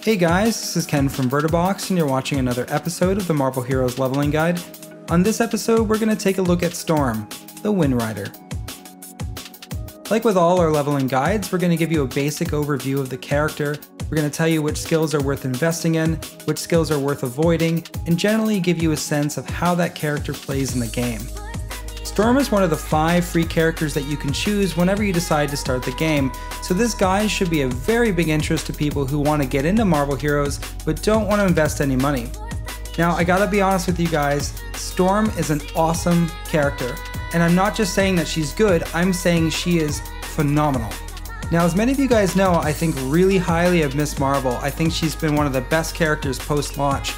Hey guys, this is Ken from Vertibox and you're watching another episode of the Marvel Heroes Leveling Guide. On this episode, we're going to take a look at Storm, the Wind Rider. Like with all our leveling guides, we're going to give you a basic overview of the character, we're going to tell you which skills are worth investing in, which skills are worth avoiding, and generally give you a sense of how that character plays in the game. Storm is one of the 5 free characters that you can choose whenever you decide to start the game, so this guide should be a very big interest to people who want to get into Marvel Heroes but don't want to invest any money. Now I gotta be honest with you guys, Storm is an awesome character, and I'm not just saying that she's good, I'm saying she is phenomenal. Now as many of you guys know, I think really highly of Ms. Marvel. I think she's been one of the best characters post-launch.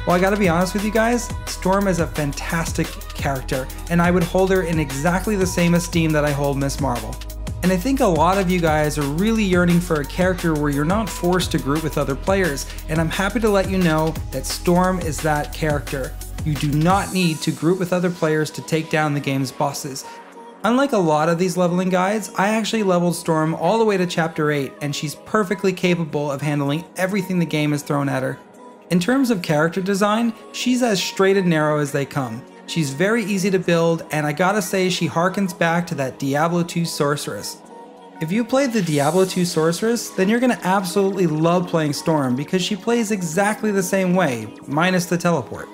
Well, I gotta be honest with you guys, Storm is a fantastic character, and I would hold her in exactly the same esteem that I hold Ms. Marvel. And I think a lot of you guys are really yearning for a character where you're not forced to group with other players, and I'm happy to let you know that Storm is that character. You do not need to group with other players to take down the game's bosses. Unlike a lot of these leveling guides, I actually leveled Storm all the way to Chapter 8, and she's perfectly capable of handling everything the game has thrown at her. In terms of character design, she's as straight and narrow as they come. She's very easy to build, and I gotta say she harkens back to that Diablo 2 Sorceress. If you played the Diablo 2 Sorceress, then you're gonna absolutely love playing Storm because she plays exactly the same way, minus the teleport.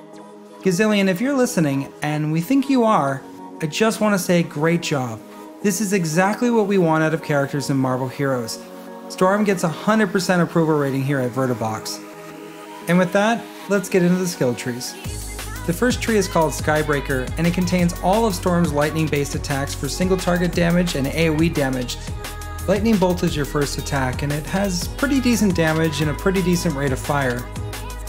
Gazillion, if you're listening, and we think you are, I just want to say great job. This is exactly what we want out of characters in Marvel Heroes. Storm gets a 100% approval rating here at Vertibox. And with that, let's get into the skill trees. The first tree is called Skybreaker, and it contains all of Storm's lightning-based attacks for single target damage and AoE damage. Lightning Bolt is your first attack, and it has pretty decent damage and a pretty decent rate of fire.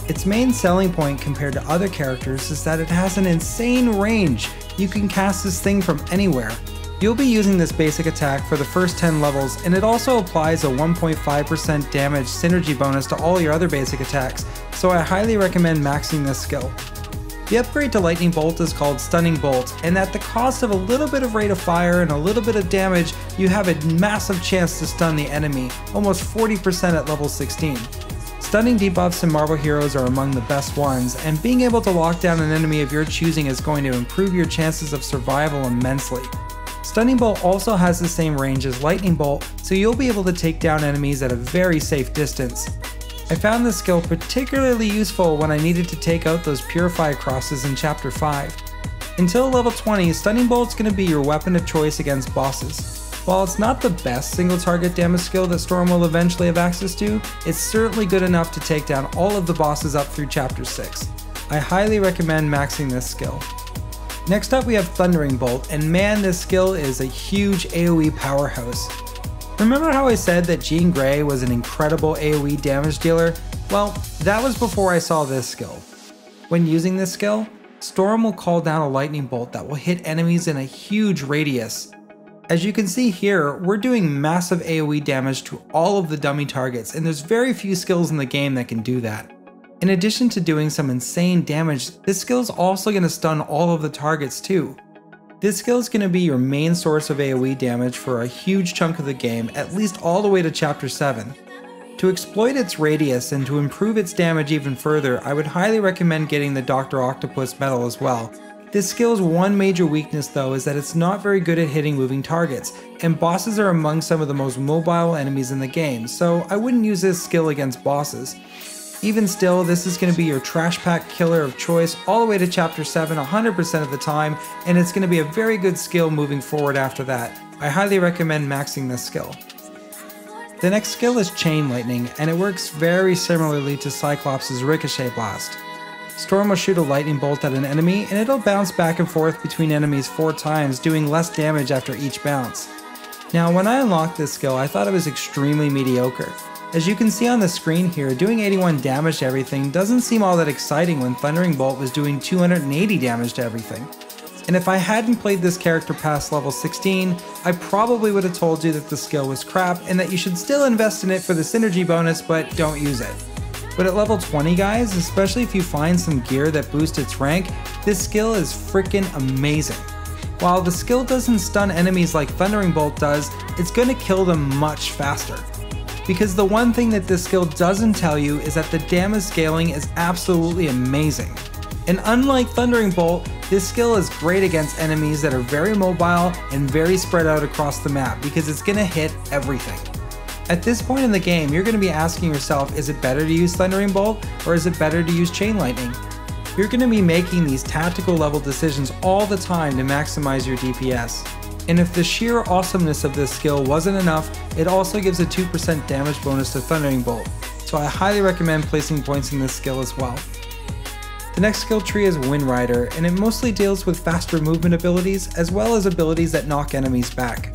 Its main selling point compared to other characters is that it has an insane range. You can cast this thing from anywhere. You'll be using this basic attack for the first 10 levels, and it also applies a 1.5% damage synergy bonus to all your other basic attacks, so I highly recommend maxing this skill. The upgrade to Lightning Bolt is called Stunning Bolt, and at the cost of a little bit of rate of fire and a little bit of damage, you have a massive chance to stun the enemy, almost 40% at level 16. Stunning debuffs in Marvel Heroes are among the best ones, and being able to lock down an enemy of your choosing is going to improve your chances of survival immensely. Stunning Bolt also has the same range as Lightning Bolt, so you'll be able to take down enemies at a very safe distance. I found this skill particularly useful when I needed to take out those Purify crosses in Chapter 5. Until level 20, Stunning Bolt's going to be your weapon of choice against bosses. While it's not the best single target damage skill that Storm will eventually have access to, it's certainly good enough to take down all of the bosses up through Chapter 6. I highly recommend maxing this skill. Next up we have Thundering Bolt, and man, this skill is a huge AoE powerhouse. Remember how I said that Jean Grey was an incredible AoE damage dealer? Well, that was before I saw this skill. When using this skill, Storm will call down a lightning bolt that will hit enemies in a huge radius. As you can see here, we're doing massive AoE damage to all of the dummy targets, and there's very few skills in the game that can do that. In addition to doing some insane damage, this skill is also going to stun all of the targets too. This skill is going to be your main source of AoE damage for a huge chunk of the game, at least all the way to Chapter 7. To exploit its radius and to improve its damage even further, I would highly recommend getting the Dr. Octopus medal as well. This skill's one major weakness though is that it's not very good at hitting moving targets, and bosses are among some of the most mobile enemies in the game, so I wouldn't use this skill against bosses. Even still, this is going to be your trash pack killer of choice all the way to Chapter 7 100% of the time, and it's going to be a very good skill moving forward after that. I highly recommend maxing this skill. The next skill is Chain Lightning, and it works very similarly to Cyclops' Ricochet Blast. Storm will shoot a lightning bolt at an enemy, and it'll bounce back and forth between enemies 4 times, doing less damage after each bounce. Now, when I unlocked this skill, I thought it was extremely mediocre. As you can see on the screen here, doing 81 damage to everything doesn't seem all that exciting when Thundering Bolt was doing 280 damage to everything. And if I hadn't played this character past level 16, I probably would have told you that the skill was crap and that you should still invest in it for the synergy bonus, but don't use it. But at level 20 guys, especially if you find some gear that boosts its rank, this skill is freaking amazing. While the skill doesn't stun enemies like Thundering Bolt does, it's going to kill them much faster. Because the one thing that this skill doesn't tell you is that the damage scaling is absolutely amazing. And unlike Thundering Bolt, this skill is great against enemies that are very mobile and very spread out across the map because it's going to hit everything. At this point in the game, you're going to be asking yourself, is it better to use Thundering Bolt or is it better to use Chain Lightning? You're going to be making these tactical level decisions all the time to maximize your DPS. And if the sheer awesomeness of this skill wasn't enough, it also gives a 2% damage bonus to Thundering Bolt, so I highly recommend placing points in this skill as well. The next skill tree is Wind Rider, and it mostly deals with faster movement abilities as well as abilities that knock enemies back.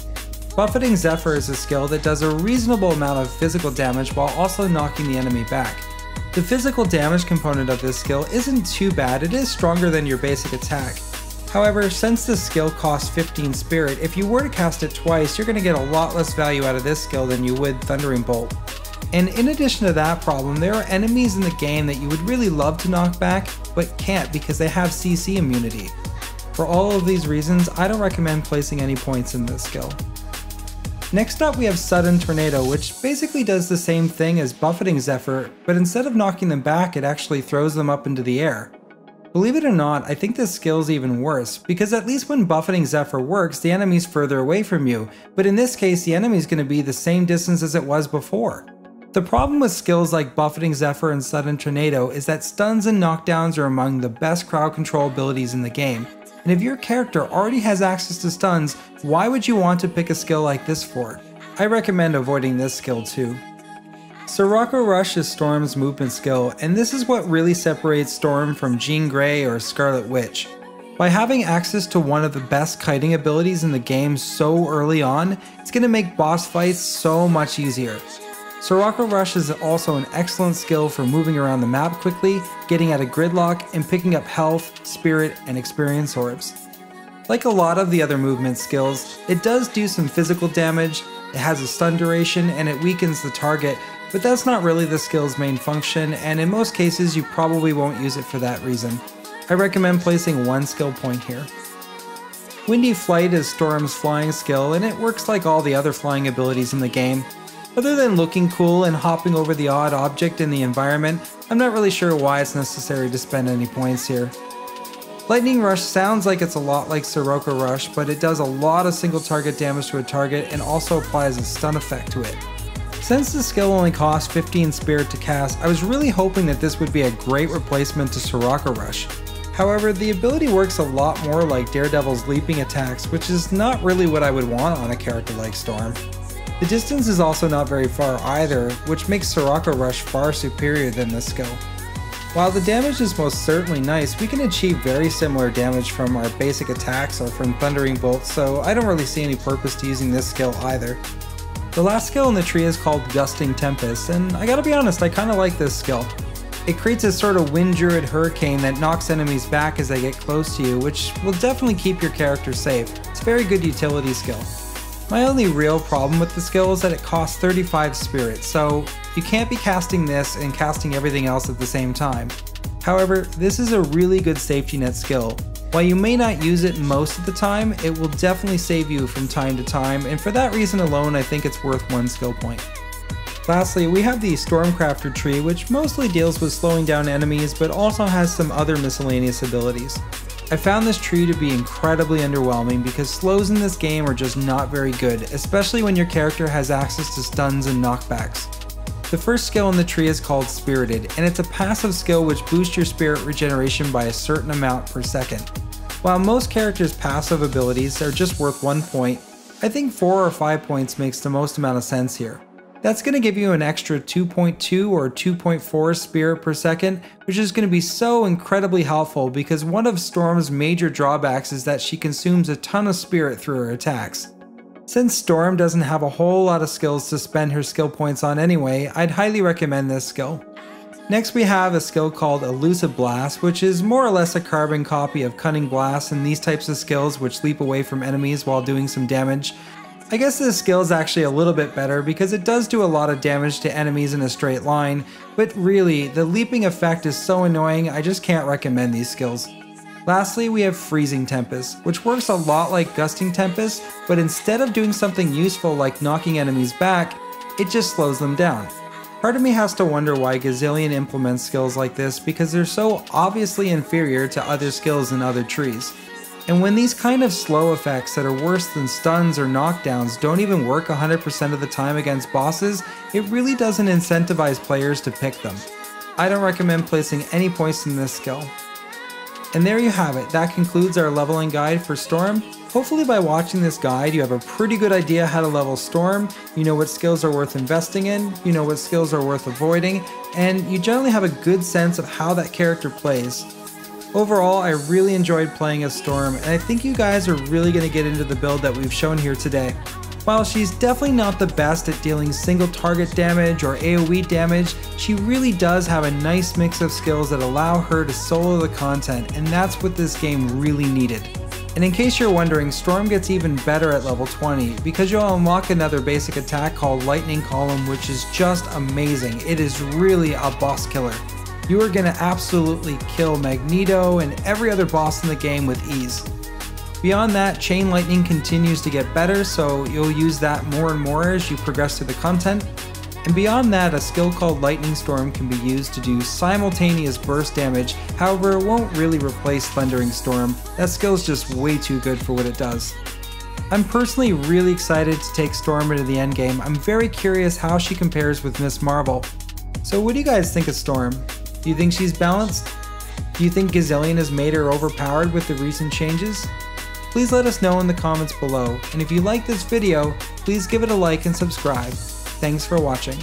Buffeting Zephyr is a skill that does a reasonable amount of physical damage while also knocking the enemy back. The physical damage component of this skill isn't too bad, it is stronger than your basic attack. However, since this skill costs 15 Spirit, if you were to cast it twice, you're going to get a lot less value out of this skill than you would Thundering Bolt. And in addition to that problem, there are enemies in the game that you would really love to knock back, but can't because they have CC immunity. For all of these reasons, I don't recommend placing any points in this skill. Next up we have Sudden Tornado, which basically does the same thing as Buffeting Zephyr, but instead of knocking them back, it actually throws them up into the air. Believe it or not, I think this skill is even worse, because at least when Buffeting Zephyr works, the enemy's further away from you, but in this case the enemy's going to be the same distance as it was before. The problem with skills like Buffeting Zephyr and Sudden Tornado is that stuns and knockdowns are among the best crowd control abilities in the game. And if your character already has access to stuns, why would you want to pick a skill like this for it? I recommend avoiding this skill too. Sirocco Rush is Storm's movement skill, and this is what really separates Storm from Jean Grey or Scarlet Witch. By having access to one of the best kiting abilities in the game so early on, it's going to make boss fights so much easier. Sirocco Rush is also an excellent skill for moving around the map quickly, getting out of gridlock, and picking up health, spirit, and experience orbs. Like a lot of the other movement skills, it does do some physical damage, it has a stun duration, and it weakens the target, but that's not really the skill's main function, and in most cases you probably won't use it for that reason. I recommend placing one skill point here. Windy Flight is Storm's flying skill, and it works like all the other flying abilities in the game. Other than looking cool and hopping over the odd object in the environment, I'm not really sure why it's necessary to spend any points here. Lightning Rush sounds like it's a lot like Sirocco Rush, but it does a lot of single target damage to a target and also applies a stun effect to it. Since the skill only costs 15 Spirit to cast, I was really hoping that this would be a great replacement to Sirocco Rush. However, the ability works a lot more like Daredevil's leaping attacks, which is not really what I would want on a character like Storm. The distance is also not very far either, which makes Sirocco Rush far superior than this skill. While the damage is most certainly nice, we can achieve very similar damage from our basic attacks or from Thundering Bolt, so I don't really see any purpose to using this skill either. The last skill in the tree is called Gusting Tempest, and I gotta be honest, I kinda like this skill. It creates a sort of wind druid hurricane that knocks enemies back as they get close to you, which will definitely keep your character safe. It's a very good utility skill. My only real problem with the skill is that it costs 35 Spirit, so you can't be casting this and casting everything else at the same time. However, this is a really good safety net skill. While you may not use it most of the time, it will definitely save you from time to time, and for that reason alone I think it's worth one skill point. Lastly, we have the Stormcrafter tree, which mostly deals with slowing down enemies but also has some other miscellaneous abilities. I found this tree to be incredibly underwhelming because slows in this game are just not very good, especially when your character has access to stuns and knockbacks. The first skill in the tree is called Spirited, and it's a passive skill which boosts your spirit regeneration by a certain amount per second. While most characters' passive abilities are just worth 1 point, I think 4 or 5 points makes the most amount of sense here. That's going to give you an extra 2.2 or 2.4 spirit per second, which is going to be so incredibly helpful because one of Storm's major drawbacks is that she consumes a ton of spirit through her attacks. Since Storm doesn't have a whole lot of skills to spend her skill points on anyway, I'd highly recommend this skill. Next we have a skill called Elusive Blasts, which is more or less a carbon copy of Cunning Blast and these types of skills which leap away from enemies while doing some damage. I guess this skill is actually a little bit better because it does do a lot of damage to enemies in a straight line, but really, the leaping effect is so annoying I just can't recommend these skills. Lastly, we have Freezing Tempest, which works a lot like Gusting Tempest, but instead of doing something useful like knocking enemies back, it just slows them down. Part of me has to wonder why Gazillion implements skills like this because they're so obviously inferior to other skills in other trees. And when these kind of slow effects that are worse than stuns or knockdowns don't even work 100% of the time against bosses, it really doesn't incentivize players to pick them. I don't recommend placing any points in this skill. And there you have it, that concludes our leveling guide for Storm. Hopefully by watching this guide you have a pretty good idea how to level Storm, you know what skills are worth investing in, you know what skills are worth avoiding, and you generally have a good sense of how that character plays. Overall, I really enjoyed playing as Storm, and I think you guys are really going to get into the build that we've shown here today. While she's definitely not the best at dealing single target damage or AoE damage, she really does have a nice mix of skills that allow her to solo the content, and that's what this game really needed. And in case you're wondering, Storm gets even better at level 20 because you'll unlock another basic attack called Lightning Column, which is just amazing. It is really a boss killer. You are going to absolutely kill Magneto and every other boss in the game with ease. Beyond that, Chain Lightning continues to get better, so you'll use that more and more as you progress through the content. And beyond that, a skill called Lightning Storm can be used to do simultaneous burst damage, however it won't really replace Thundering Storm. That skill's just way too good for what it does. I'm personally really excited to take Storm into the endgame. I'm very curious how she compares with Miss Marvel. So what do you guys think of Storm? Do you think she's balanced? Do you think Gazillion has made her overpowered with the recent changes? Please let us know in the comments below, and if you like this video, please give it a like and subscribe. Thanks for watching.